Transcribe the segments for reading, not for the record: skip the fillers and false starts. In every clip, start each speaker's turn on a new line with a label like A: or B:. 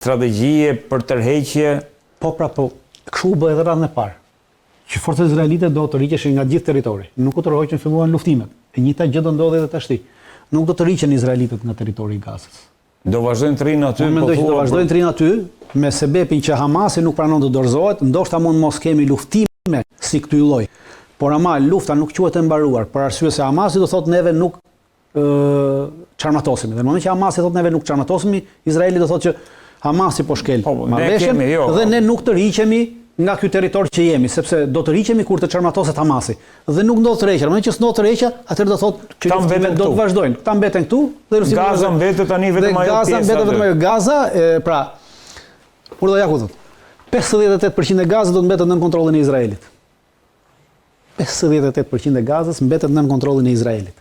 A: strategjie për tërheqje.
B: Po, kështu u bë edhe radhën e parë. Që forcat izraelite do të rriqeshin nga gjithë territori. Nuk u tërhoqën, filluan luftimet. E njëjta gjë do ndodhi edhe tashti. Nuk do të rriqen izraelitët nga territori i Gazës.
A: Do vazhdojnë të rinë aty.
B: Unë mendoj që do vazhdojnë të rinë aty me sebepin që Hamasi nuk pranon të dorëzohet, ndoshta mund mos kemi luftime si këty lloj. Por ama lufta nuk quhet e mbaruar, për arsye se Hamasi do thotë neve nuk çarmatosemi. Dhe në moment që Hamasi thotë neve nuk çarmatosemi, Izraeli do thotë që Hamasi po shkel marrëveshjen dhe ne nuk të rriqemi nga ky territor që jemi, sepse do të rriqemi kur të çarmatoset Hamasi. Dhe nuk do të rreqja. Në moment që s'do të rreqja, atëherë do thotë që luftimet do të vazhdojnë. Këta mbeten këtu dhe
A: Gaza mbetet tani vetëm ajo pjesë.
B: Gaza mbetet vetëm ajo. Gaza, pra, kur do ja ku thotë. 58% e Gazës do të mbetet nën kontrollin e Izraelit. 58% e Gazës mbetet nën kontrollin e Izraelit.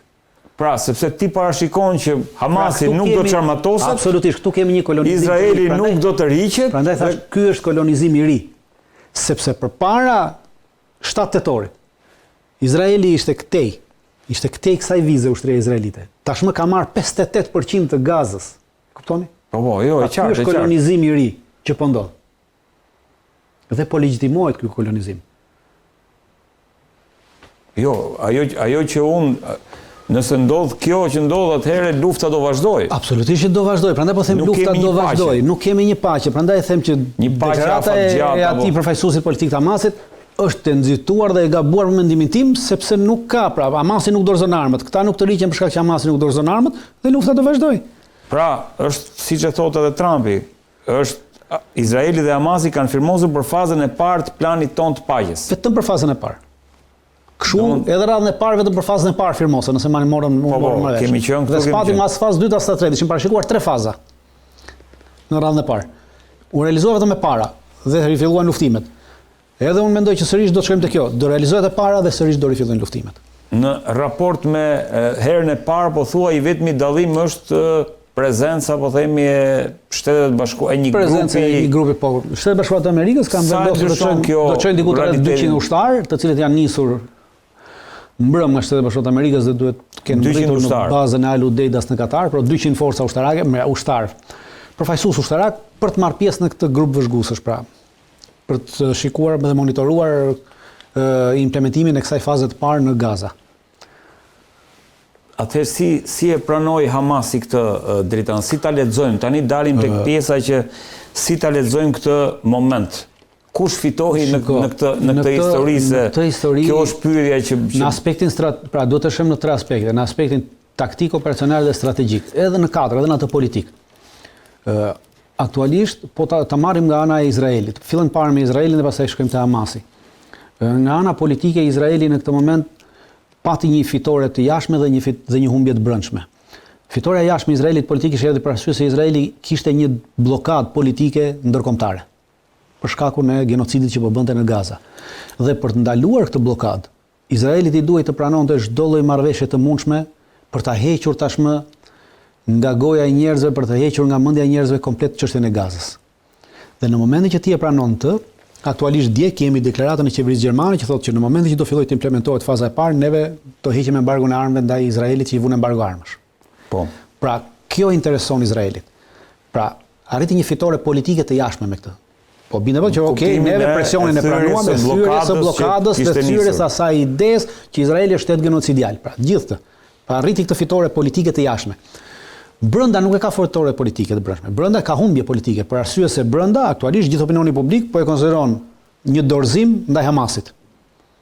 A: Pra, sepse ti parashikon që Hamasi nuk do të çarmatoset.
B: Absolutisht, këtu kemi një kolonizim.
A: Izraeli nuk do të rriqet.
B: Prandaj thash, ky është kolonizim i ri. Sepse përpara 7 tetorit, Izraeli ishte këtej kësaj vize ushtria izraelite. Tashmë ka marrë 58% të Gazës. Kuptoni?
A: Po, jo, e qartë.
B: Ky është kolonizim i ri që po ndodh. Dhe po legjitimohet ky kolonizim.
A: Jo, ajo që unë nëse ndodh kjo që ndodh, atëherë lufta do vazhdoj.
B: Absolutisht që do vazhdoj. Prandaj po them lufta do vazhdoj. Nuk kemi një paqe. Prandaj them që deklarata e atij përfaqësuesit politik të Hamasit është e nxituar dhe e gabuar në mendimin tim, sepse nuk ka, pra Hamasi nuk dorëzon armët. Këta nuk të rriqen për shkak që Hamasi nuk dorëzon armët dhe lufta do vazhdoj.
A: Pra, është siç e thotë edhe Trumpi, është Izraeli dhe Hamasi kanë firmosur për fazën e parë të planit ton të paqes.
B: Vetëm për fazën e parë. Kështu edhe radhën e parë vetëm për fazën e parë firmosën, nëse morëm më vesh.
A: Kemi qenë këtu.
B: Dhe spatim as fazë 2 as fazë 3, ishin parashikuar 3 faza në radhën e parë. U realizua vetëm e para dhe rifilluan luftimet. Edhe unë mendoj që sërish do të shkojmë te kjo, do realizohet e para dhe sërish do rifillojnë luftimet.
A: Në raport me herën e parë, po thua i vetmi dallim është prezenca, po themi, e Shtetet Bashkuara, një grupi.
B: Prezenca e një grupi, po. Shtetet Bashkuara të Amerikës kanë vendosur do çojnë diku rreth 200 ushtarë, të cilët janë nisur mbrëm nga Shtetet Bashkuara të Amerikës dhe duhet të kenë ngritur në bazën e Al Udaidas në Katar, por 200 forca ushtarake, përfaqësues ushtarak për të marrë pjesë në këtë grup vëzhguesësh, pra, për të shikuar dhe monitoruar implementimin e kësaj faze të parë në Gaza.
A: Atëherë si e pranoi Hamasi këtë drejtën? Si ta lexojmë? Tani dalim tek pjesa që si ta lexojmë këtë moment. Kush fitohi në këtë histori se kjo është pyetja që
B: në aspektin pra duhet të shohim në 3 aspekte, në aspektin taktik, operacional dhe strategjik, edhe në 4, edhe në atë politik. Aktualisht po ta marrim nga ana e Izraelit. Fillojmë parë me Izraelin dhe pastaj shkojmë te Hamasi. Nga ana politike Izraeli në këtë moment pati një fitore të jashtme dhe një humbje të brendshme. Fitoria e jashtme e Izraelit politikisht erdhi për arsye se Izraeli kishte një blokadë politike ndërkombëtare për shkakun e genocidit që po bënte në Gaza. Dhe për të ndaluar këtë blokadë, Izraelit i duhej të pranonte çdo lloj marrëveshje të mundshme për ta hequr tashmë nga goja e njerëzve, për të hequr nga mendja e njerëzve komplet çështjen e Gazës. Dhe në momentin që ti e pranon të, aktualisht dje kemi deklaratën e qeverisë gjermane që thotë që në momentin që do fillojë të implementohet faza e parë, neve do heqim embargon e armëve ndaj Izraelit që i vënë embargo armësh. Po. Pra, kjo intereson Izraelit. Pra, arriti një fitore politike të jashtme me këtë. Po bindë që okay, neve presionin e pranuam me thyrjes së blokadës dhe thyrjes së asaj idesë që Izraeli është shtet genocidial. Pra, gjithë të. Pa arriti këtë fitore politike të jashtme. Brenda nuk e ka fitore politike të brendshme. Brenda ka humbje politike, për arsye se brenda aktualisht gjithë opinioni publik po e konsideron një dorëzim ndaj Hamasit.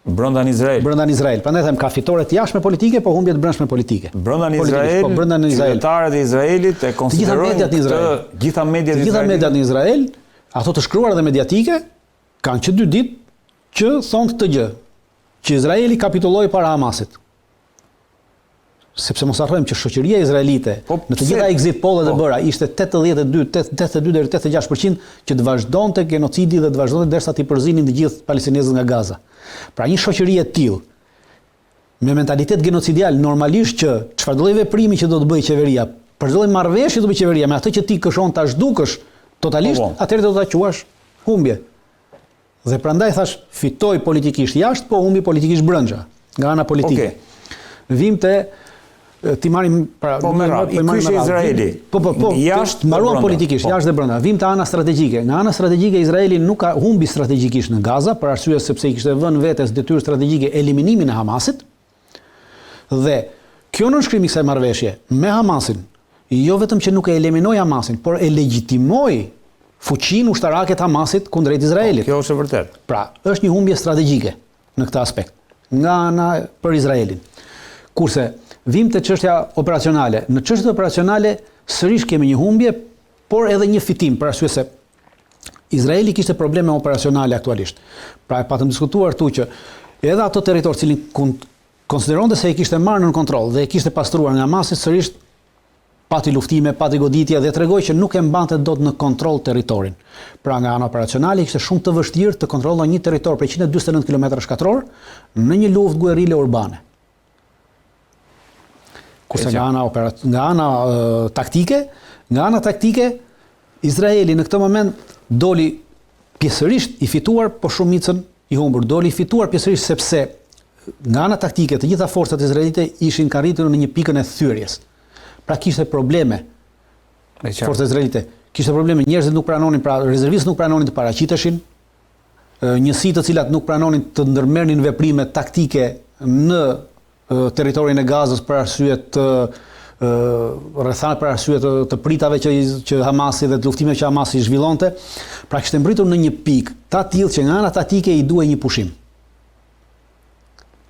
A: Brenda në Izrael.
B: Brenda në Izrael. Prandaj them ka fitore të jashtme politike, po humbje të brendshme politike.
A: Brenda në Izrael. Po brenda në Izrael. Qytetarët e Izraelit e konsiderojnë gjitha mediat
B: në Izrael, ato të shkruara dhe mediatike, kanë që 2 ditë që thonë këtë gjë, që Izraeli kapitulloi para Hamasit. Sepse mos harrojmë që shoqëria izraelite në të gjitha exit pollet e bëra ishte 82 deri 86% që të vazhdonte genocidi dhe të vazhdonte derisa të përzinin të gjithë palestinezët nga Gaza. Pra një shoqëri e tillë me mentalitet genocidial normalisht që çfarë do lloj veprimi që do të bëjë qeveria, për çdo lloj marrëveshje do të bëjë qeveria me atë që ti këshon ta zhdukësh totalisht, atëherë do ta quash humbje. Dhe prandaj thash fitoi politikisht jashtë, po humbi politikisht brenda, nga ana politike. Vim te ti marrim para
A: ky është Izraeli.
B: Po, mbaruam politikisht, jashtë dhe brenda. Vim te ana strategjike. Nga ana strategjike Izraeli nuk ka humbi strategjikisht në Gaza, për arsye sepse i kishte vënë vetes detyrë strategjike eliminimin e Hamasit. Dhe kjo nënshkrim i kësaj marrëveshje me Hamasin, jo vetëm që nuk e eliminoi Hamasin, por e legjitimoi fuqinë ushtarake të Hamasit kundrejt Izraelit.
A: Kjo është e vërtetë.
B: Pra, është një humbje strategjike në këtë aspekt nga ana për Izraelin. Kurse vim te çështja operacionale. Në çështjet operacionale sërish kemi një humbje, por edhe një fitim, për arsye se Izraeli kishte probleme operacionale aktualisht. Pra e patëm diskutuar këtu që edhe ato territor cilin konsideronte se e kishte marrë në kontroll dhe e kishte pastruar nga Hamasi, sërish pati luftime, pati goditje dhe tregoi që nuk e mbante dot në kontroll territorin. Pra nga ana operacionale ishte shumë të vështirë të kontrolloj një territor për 149 km2 në një luftë guerrile urbane. Kurse nga ana taktike, Izraeli në këtë moment doli pjesërisht i fituar, po shumicën i humbur. Doli i fituar pjesërisht sepse nga ana taktike të gjitha forcat izraelite ishin arritur në një pikën e thyrjes. Pra kishte probleme. Forcat izraelite kishte probleme, njerëzit nuk pranonin, pra rezervistët nuk pranonin të paraqiteshin, njësitë të cilat nuk pranonin të ndërmerrnin veprime taktike në territorin e Gazës për arsye të rrethana, për arsye të pritave që Hamasi dhe të luftimeve që Hamasi zhvillonte, pra kishte mbritur në një pikë ta tillë që nga ana taktike i duhej një pushim.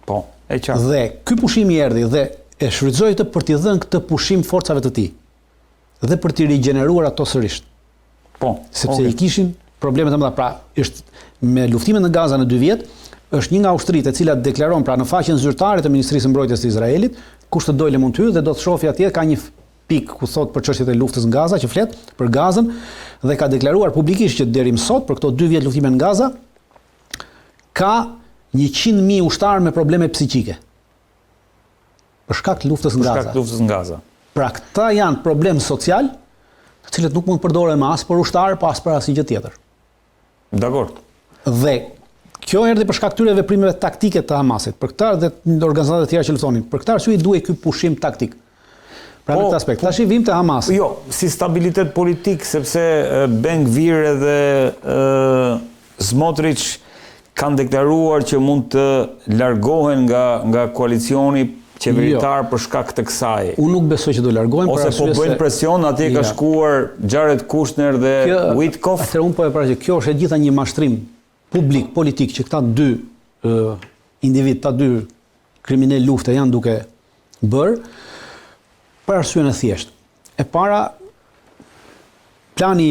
A: Po, e qartë.
B: Dhe ky pushim i erdhi dhe e shfrytëzoi për t'i dhënë këtë pushim forcave të tij dhe për t'i rigjeneruar ato sërish.
A: Po,
B: sepse i kishin probleme të mëdha. Pra, është me luftimet në Gaza në 2 vjet, është një nga ushtritë e cilat deklaron pra në faqen zyrtare të Ministrisë së Mbrojtjes të Izraelit, kush të dojë mund të hyjë dhe do të shohë atje ka një pikë ku thot për çështjet e luftës në Gaza, që flet për Gazën dhe ka deklaruar publikisht që deri më sot për këto 2 vjet luftime në Gaza ka 100.000 ushtarë me probleme psiqike. Për shkak të luftës në Gaza. Pra këta janë problem social, të cilët nuk mund të përdoren as për ushtarë, pa as për asnjë gjë tjetër.
A: Dakor.
B: Dhe kjo erdhi për shkak këtyre veprimeve taktike të Hamasit. Për këtë dhe organizatat e tjera që luftonin. Për këtë arsye duhej ky pushim taktik. Pra në këtë aspekt. Tash i vim te Hamasi.
A: Jo, si stabilitet politik, sepse Ben-Gvir edhe Smotrich kanë deklaruar që mund të largohen nga koalicioni qeveritar për shkak të kësaj.
B: Unë nuk besoj që do largohen.
A: Ose po bëjnë presion, atje ka shkuar Jared Kushner dhe Witkoff.
B: Atëherë unë po e paraqej, kjo është gjitha një mashtrim publik, politik, që këta 2 individ, ta 2 kriminal lufte janë duke bërë për arsye në thjesht. E para, plani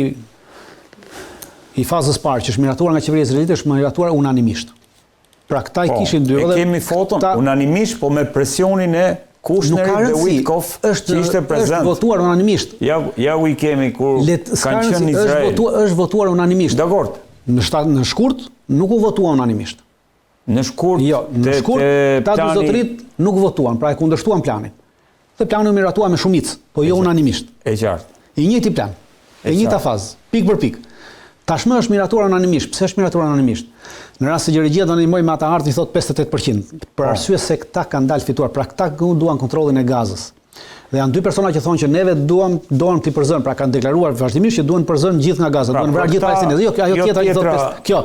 B: i fazës parë që është miratuar nga qeveria izraelite është miratuar unanimisht. Pra këta i kishin dy.
A: E kemi foton unanimisht, po me presionin e Kushnerit dhe Witkoff që ishte prezent.
B: Është votuar unanimisht.
A: Ja u i kemi kur kanë qenë në Izrael.
B: Është votuar unanimisht.
A: Dakor.
B: Në shkurt nuk u votua unanimisht.
A: Në shkurt?
B: Jo, në shkurt ta dy zotërit nuk votuan, pra e kundërshtuan planin. Dhe plani u miratua me shumicë, po jo unanimisht.
A: E qartë.
B: I njëjti plan, e njëjta fazë, pikë për pikë. Tashmë është miratuar unanimisht. Pse është miratuar unanimisht? Në rast se Gjergjia do ndihmoj me ata ardhi thot 58%, për arsye se këta kanë dalë fituar, pra këta duan kontrollin e Gazës. Dhe janë 2 persona që thonë që neve duam të përzën, pra kanë deklaruar vazhdimisht që duan përzën gjithë nga Gaza, duan vrarë gjithë Palestinën. Jo, ajo tjetra që thotë kjo.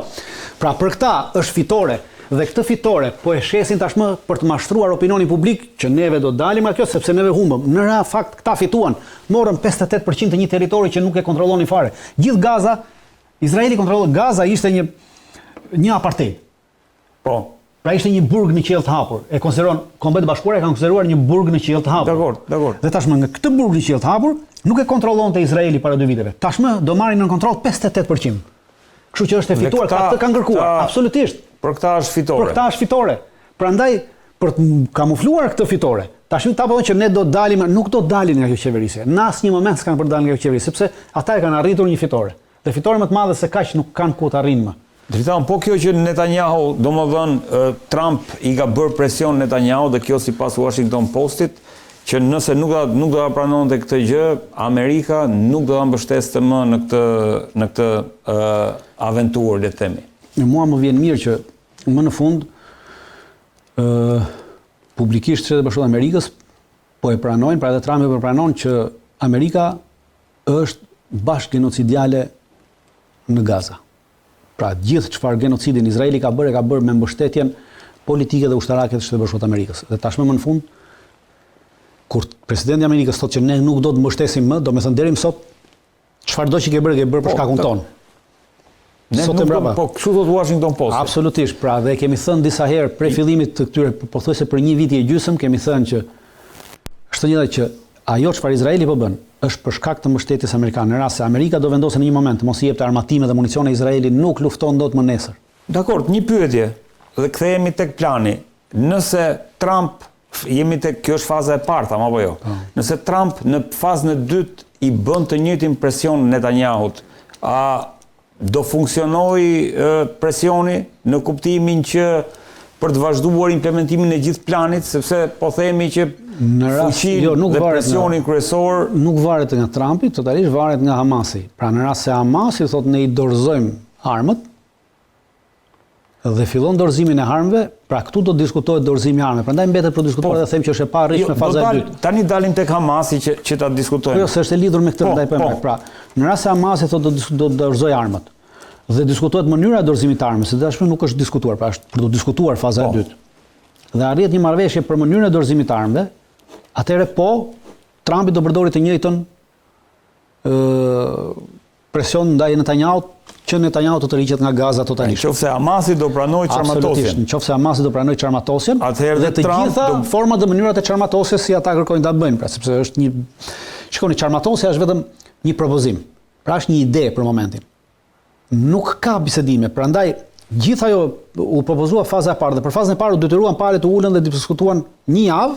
B: Pra për këta është fitore dhe këtë fitore po e shesin tashmë për të mashtruar opinionin publik që neve do dalim nga kjo sepse neve humbëm. Në fakt këta fituan, morën 58% të një territori që nuk e kontrollonin fare. Gjithë Gaza, Izraeli kontrolloi Gaza, ishte një apartheid.
A: Po.
B: Pra ishte një burg në qiell të hapur. E konsideron Kombet e Bashkuara e kanë konsideruar një burg në qiell të hapur.
A: Dakor.
B: Dhe tashmë nga këtë burg në qiell të hapur nuk e kontrollonte Izraeli para 2 viteve. Tashmë do marrin në kontroll 58%. Kështu që është e fituar, këta kanë kërkuar, absolutisht.
A: Për këta është fitore.
B: Prandaj për të kamufluar këtë fitore, tashmë ta thonë që ne do dalim, nuk do dalin nga kjo qeverisje. Në asnjë moment s'kan për dalë nga kjo qeverisje, sepse ata e kanë arritur një fitore. Dhe fitore më të madhe se kaq nuk kanë ku të arrijnë më.
A: Dritan, po kjo që Netanyahu, domethënë Trump i ka bërë presion Netanyahu dhe kjo sipas Washington Postit, që nëse nuk do ta pranonte këtë gjë, Amerika nuk do ta mbështeste më në këtë aventurë, le të themi.
B: Mua më vjen mirë që më në fund publikisht Shtetet e Bashkuara të Amerikës po e pranojnë, pra edhe Trump e pranon që Amerika është bashkë genocidiale në Gaza. Pra gjithë çfarë genocidin Izraeli ka bërë me mbështetjen politike dhe ushtarake të Shtetit Bashkuar të Amerikës. Dhe tashmë më në fund, kur presidenti i Amerikës thotë që ne nuk do të mbështesim më, do me thënë deri më sot, çfarëdo që ke bërë për shkakun ton.
A: Po, kështu thot Washington Post.
B: Absolutisht, pra dhe kemi thënë disa herë prej fillimit të këtyre, pothuajse për 1 vit e gjysmë, kemi thënë që është njëjta që ajo çfarë Izraeli po bën është për shkak të mbështetjes amerikane. Në rast se Amerika do vendosë në një moment të mos i jepte armatime dhe municione Izraelit, nuk lufton dot më nesër.
A: Dakor, një pyetje dhe kthehemi tek plani. Nëse Trump kjo është faza e parë, apo jo. Nëse Trump në fazën e dytë i bën të njëjtin presion Netanyahut, a do funksionoj presioni në kuptimin që për të vazhduar implementimin e gjithë planit, sepse po themi që fuqinë dhe presionin kryesor
B: nuk varet nga Trumpi, totalisht varet nga Hamasi. Pra në rast se Hamasi thotë ne i dorëzojmë armët dhe fillon dorëzimin e armëve, pra këtu do diskutohet dorëzimi i armëve. Prandaj mbetet për diskutuar dhe them që është e parritshme faza e dytë.
A: Tani dalim tek Hamasi që ta diskutojmë.
B: Jo, se është e lidhur me këtë ndaj për. Pra, në rast se Hamasi thotë do dorëzoj armët dhe diskutohet mënyra e dorëzimit të armës, se tashmë nuk është diskutuar, pra është për të diskutuar faza e dytë. Dhe arrit një marrëveshje për mënyrën e dorëzimit të armëve, atëherë Trumpi do përdori të njëjtën presion ndaj Netanyahut, që Netanyahu të rriqet nga Gaza totalisht.
A: Nëse Hamasi do pranoj çarmatosjen.
B: Nëse Hamasi do pranoj çarmatosjen,
A: dhe
B: të gjitha format dhe mënyrat e çarmatosjes si ata kërkojnë ta bëjnë, pra sepse është një shikoni çarmatosja është vetëm një propozim. Pra është një ide për momentin. Nuk ka bisedime, prandaj gjithë ajo u propozua faza e parë dhe për fazën e parë u detyruan palët u ulën dhe diskutuan një javë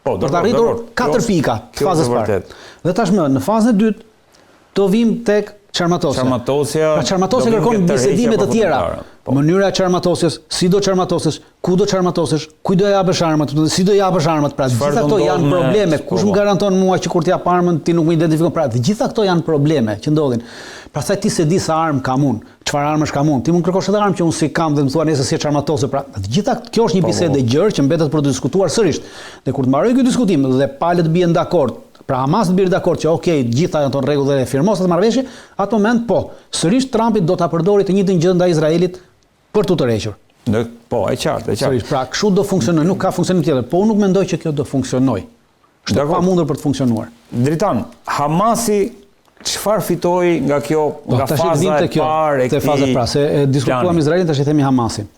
B: për të arritur 4 pika të fazës parë. Dhe tashmë në fazën e dytë do vim tek çarmatosja. Çarmatosja kërkon bisedime të tjera. Mënyra e çarmatosjes, si do çarmatosësh, ku do çarmatosësh, ku do japësh armët, si do japësh armët, pra gjitha këto janë probleme. Kush më garanton mua që kur të jap armën ti nuk më identifikon? Pra të gjitha këto janë probleme që ndodhin. Pastaj ti se di sa armë kam unë, çfarë armësh kam unë. Ti mund kërkosh edhe armë që unë si kam dhe më thua nëse si çarmatose. Pra të gjitha kjo është një bisedë e gjerë që mbetet për të diskutuar sërish. Dhe kur të mbarojë ky diskutim dhe palët bien dakord, pra Hamas të bjerë dakord që okay, gjitha janë tonë rregull dhe firmos atë marrëveshje, atë moment sërish Trumpi do ta përdori të njëjtën gjë ndaj Izraelit për tu tërhequr.
A: E qartë.
B: Sërish, pra kështu do funksionojë, nuk ka funksionim tjetër, po unë nuk mendoj që kjo do funksionojë. Është e pamundur për të funksionuar.
A: Dritan, Hamasi çfarë fitoi nga kjo, nga faza e parë e këtij?
B: Pra, se diskutuam Izraelin, tash i themi Hamasin.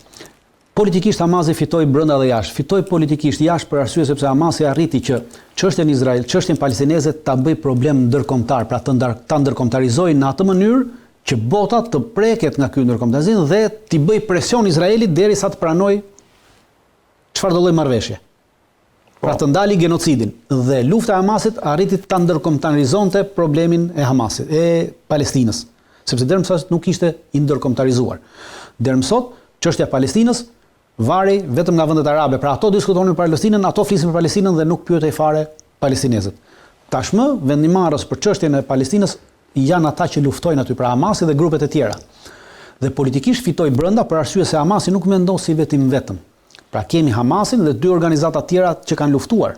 B: Politikisht Hamasi fitoi brenda dhe jashtë. Fitoi politikisht jashtë për arsye sepse Hamasi arriti që çështjen Izrael, çështjen palestineze ta bëj problem ndërkombëtar, pra ta ndërkombëtarizojë në atë mënyrë që bota të preket nga ky ndërkombëtarizim dhe t'i bëj presion Izraelit derisa të pranojë çfarë do lloj marrëveshje. Pra të ndali genocidin. Dhe lufta e Hamasit arriti ta ndërkombëtarizonte problemin e Hamasit, e Palestinës, sepse deri më sot nuk ishte i ndërkombëtarizuar. Deri më sot çështja e Palestinës vari vetëm nga vendet arabe, pra ato diskutonin për Palestinën, ato flisin për Palestinën dhe nuk pyetej fare palestinezët. Tashmë vendimarrës për çështjen e Palestinës janë ata që luftojnë aty, pra Hamasi dhe grupet e tjera. Dhe politikisht fitoi brenda për arsye se Hamasi nuk mendon si vetëm. Pra kemi Hamasin dhe 2 organizata tjera që kanë luftuar.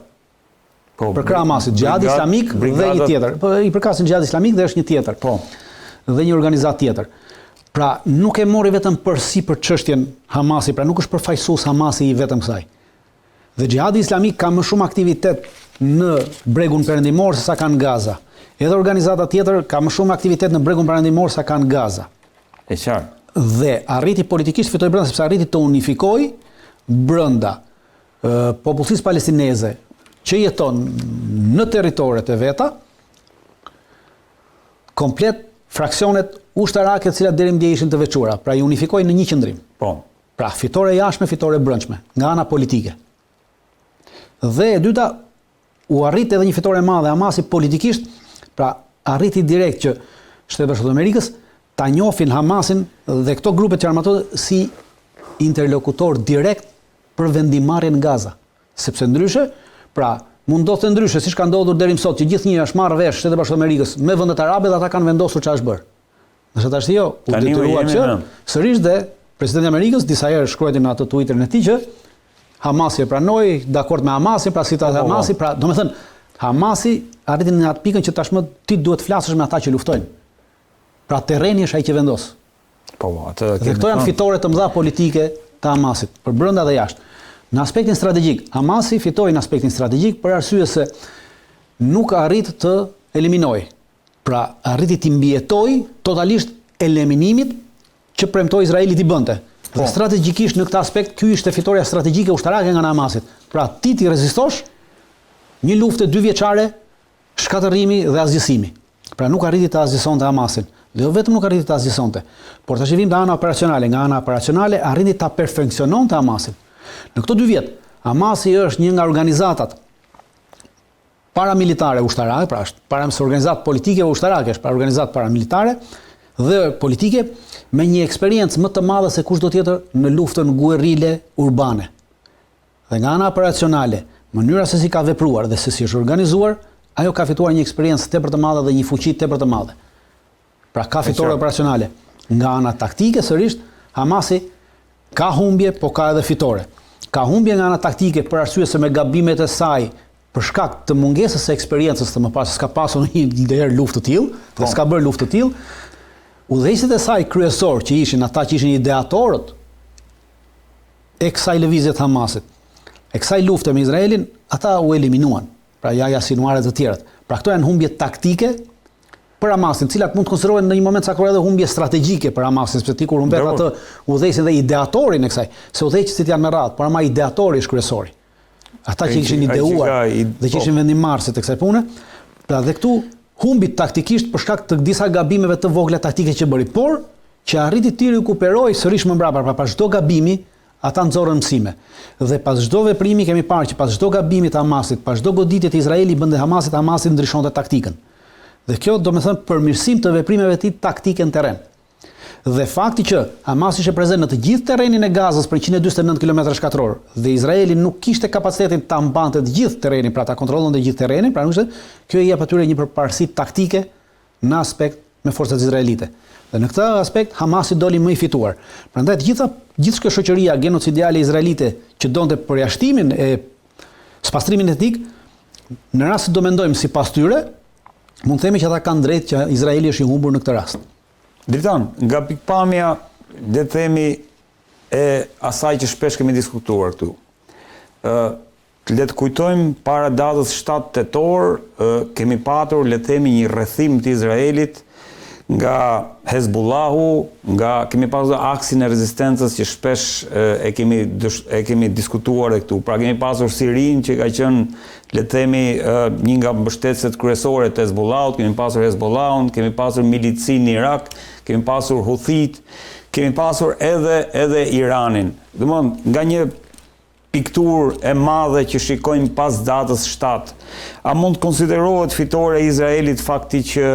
B: Për krah Hamasit, Xhihadi Islamik dhe një tjetër. Po i përkasin Xhihadi Islamik dhe është një tjetër. Dhe një organizatë tjetër. Pra nuk e mori vetëm përsi për çështjen Hamasi, pra nuk është përfaqësues Hamasi i vetëm kësaj. Dhe Xhihadi Islamik ka më shumë aktivitet në bregun perëndimor se sa kanë Gaza. Edhe organizata tjetër ka më shumë aktivitet në bregun perëndimor se sa kanë Gaza.
A: E qartë.
B: Dhe arriti politikisht fitoi brenda sepse arriti të unifikojë brenda popullsisë palestineze që jeton në territoret e veta komplet fraksionet ushtarake të cilat deri më dje ishin të veçuara, pra i unifikojnë në një qendrim. Pra fitore jashtme, fitore brendshme, nga ana politike. Dhe e dyta, u arrit edhe një fitore e madhe Hamasi politikisht, pra arriti direkt që Shtetet Bashkuara të Amerikës ta njohin Hamasin dhe këto grupe që armatohen si interlokutor direkt për vendimarrjen në Gaza. Sepse ndryshe, pra mund ndodhte ndryshe, siç ka ndodhur deri më sot, që gjithnjë është marrë vesh Shtetet Bashkuara të Amerikës me vendet arabe dhe ata kanë vendosur çfarë është bërë. Nëse tash jo, u detyruar që sërish dhe presidenti i Amerikës disa herë shkruajti në atë Twitterin e tij që Hamasi e pranoi, dakord me Hamasin, pra sitat e Hamasi, pra domethënë Hamasi arriti në atë pikën që tashmë ti duhet flasësh me ata që luftojnë. Pra terreni është ai që vendos. Dhe këto janë fitore të mëdha politike të Hamasit, për brenda dhe jashtë. Në aspektin strategjik, Hamasi fitoi në aspektin strategjik për arsye se nuk arrit të eliminojë. Pra arriti të mbijetoi totalisht eliminimit që premtoi Izraeli t'i bënte. Dhe strategjikisht në këtë aspekt, ky ishte fitoria strategjike ushtarake nga Hamasit. Pra ti rezistosh një luftë 2 vjeçare, shkatërrimi dhe asgjësimi. Pra nuk arriti të asgjësonte Hamasin. Dhe jo vetëm nuk arriti të asgjësonte, por tash vim te ana operacionale. Nga ana operacionale arriti ta perfeksiononte Hamasin. Në këto 2 vjet, Hamasi është një nga organizatat paramilitare ushtarake, pra është organizatë politike ushtarake, është organizatë paramilitare dhe politike me një eksperiencë më të madhe se kushdo tjetër në luftën guerrile urbane. Dhe nga ana operacionale, mënyra se si ka vepruar dhe se si është organizuar, ajo ka fituar një eksperiencë tepër të madhe dhe një fuqi tepër të madhe. Pra ka fitore operacionale. Nga ana taktike sërish, Hamasi ka humbje, po ka edhe fitore. Ka humbje nga ana taktike për arsye se me gabimet e saj, për shkak të mungesës së eksperiencës të mëparshme, s'ka pasur ndonjëherë luftë të tillë, dhe s'ka bërë luftë të tillë. Udhëheqësit e saj kryesor që ishin ata që ishin ideatorët e kësaj lëvizje të Hamasit, e kësaj lufte me Izraelin, ata u eliminuan. Pra Yahya Sinwar të tjerët. Pra këto janë humbje taktike për Hamasin, të cilat mund të konsiderohen në një moment caktuar edhe humbje strategjike për Hamasin, sepse ti kur humbet atë udhëheqësin dhe ideatorin e kësaj, se udhëheqësit janë me radhë, por ama ideatori është kryesori. Ata që kishin ideuar dhe që ishin vendimarrësit të kësaj pune, pra dhe këtu humbi taktikisht për shkak të disa gabimeve të vogla taktike që bëri, por që arriti të rikuperojë sërish më mbrapa, pra pas çdo gabimi ata nxorën mësime. Dhe pas çdo veprimi kemi parë që pas çdo gabimi të Hamasit, pas çdo goditje të Izraelit bënte Hamasit, Hamasi ndryshonte taktikën. Dhe kjo do me thënë përmirësim të veprimeve të tij taktike në terren. Dhe fakti që Hamas ishte prezent në të gjithë terrenin e Gazës për 149 km2 dhe Izraeli nuk kishte kapacitetin ta mbante të gjithë terrenin, pra ta kontrollonte të gjithë terrenin, pra kjo i jep atyre një përparësi taktike në aspekt me forcat izraelite. Dhe në këtë aspekt Hamasi doli më i fituar. Prandaj gjithë kjo shoqëria genocidiale izraelite që donte përjashtimin e spastrimin etnik, në rast se do mendojmë sipas tyre, mund të themi që ata kanë drejtë që Izraeli është i humbur në këtë rast.
A: Dritan, nga pikpamja dhe themi e asaj që shpesh kemi diskutuar këtu. Le të kujtojmë para datës 7 tetor, kemi patur, le të themi, një rrethim të Izraelit nga Hezbollahu, kemi pasur aksin e rezistencës që shpesh e kemi diskutuar dhe këtu. Pra kemi pasur Sirin që ka qenë, le të themi, një nga mbështetësit kryesore të Hezbollahut, kemi pasur Hezbollahun, kemi pasur milicin në Irak, kemi pasur Huthit, kemi pasur edhe Iranin. Domthonë, nga një pikturë e madhe që shikojmë pas datës 7, a mund të konsiderohet fitore e Izraelit fakti që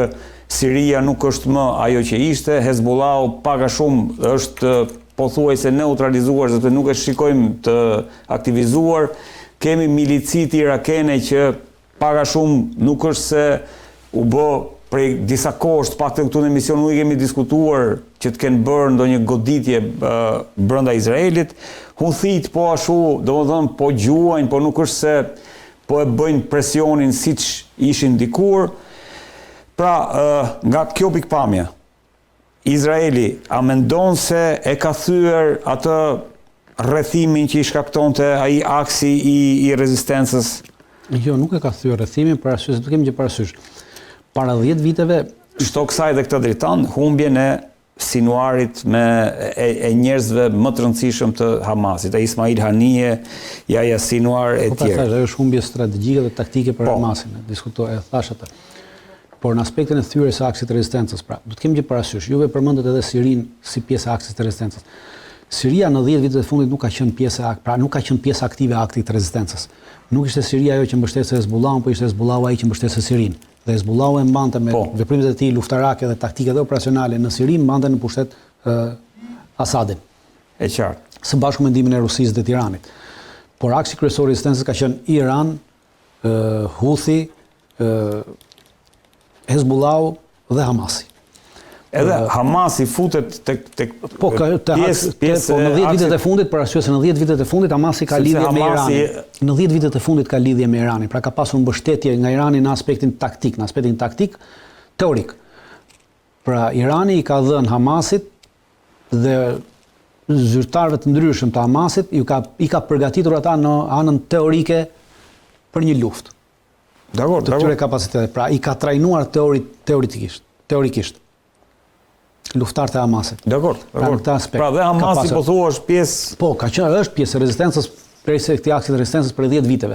A: Siria nuk është më ajo që ishte, Hezbollahu pak a shumë është pothuajse neutralizuar, sepse nuk e shikojmë të aktivizuar. Kemi milicit irakene që pak a shumë nuk është se u bë prej disa kohësh, pak të këtu në emision nuk i kemi diskutuar që të kenë bërë ndonjë goditje brenda Izraelit. Huthit po ashtu, domethënë po gjuajnë, po nuk është se po e bëjnë presionin siç ishin dikur. Pra, nga kjo pikpamje, Izraeli a mendon se e ka thyer atë rrethimin që i shkaktonte ai aksi i rezistencës?
B: Jo, nuk e ka thyer rrethimin, për arsye se do kemi që parasysh. Para 10 viteve,
A: shto kësaj dhe këtë Dritan, humbjen e Sinwarit e njerëzve më të rëndësishëm të Hamasit, Ismail Haniyeh, Yahya Sinwar e tjerë.
B: Po është humbje strategjike dhe taktike për Hamasin, diskutoj, e thash atë. Por në aspektin e thyrjes së aksit të rezistencës, pra, do të kemi që parasysh, juve përmendet edhe Sirin si pjesë e aksit të rezistencës. Siria në 10 vitet e fundit nuk ka qenë pjesë aktive e aktit të rezistencës. Nuk ishte Siria ajo që mbështeste Hezbollahun, por ishte Hezbollahu ai që mbështeste Sirin. Dhe Hezbollahu e mbante me veprimet e tij luftarake dhe taktike dhe operacionale në Siri, mbante në pushtet Asadin.
A: E qartë.
B: Së bashku me ndihmën e Rusisë dhe Tiranit. Por aksi kryesor i rezistencës ka qenë Iran, Houthi, Hezbollahu dhe Hamasi.
A: Edhe Hamasi futet tek
B: Po, në 10 vitet e fundit, për arsye se në 10 vitet e fundit Hamasi ka lidhje me Iranin. Në 10 vitet e fundit ka lidhje me Iranin, pra ka pasur mbështetje nga Irani në aspektin taktik, teorik. Pra Irani i ka dhënë Hamasit dhe zyrtarëve të ndryshëm të Hamasit i ka përgatitur ata në anën teorike për një luftë. Të këtyre kapacitete. Pra i ka trajnuar teorikisht luftarët e Hamasit.
A: Dakor. Pra dhe Hamasi po thua është pjesë.
B: Po, është pjesë e rezistencës prej se këtij aksit të rezistencës për 10 viteve.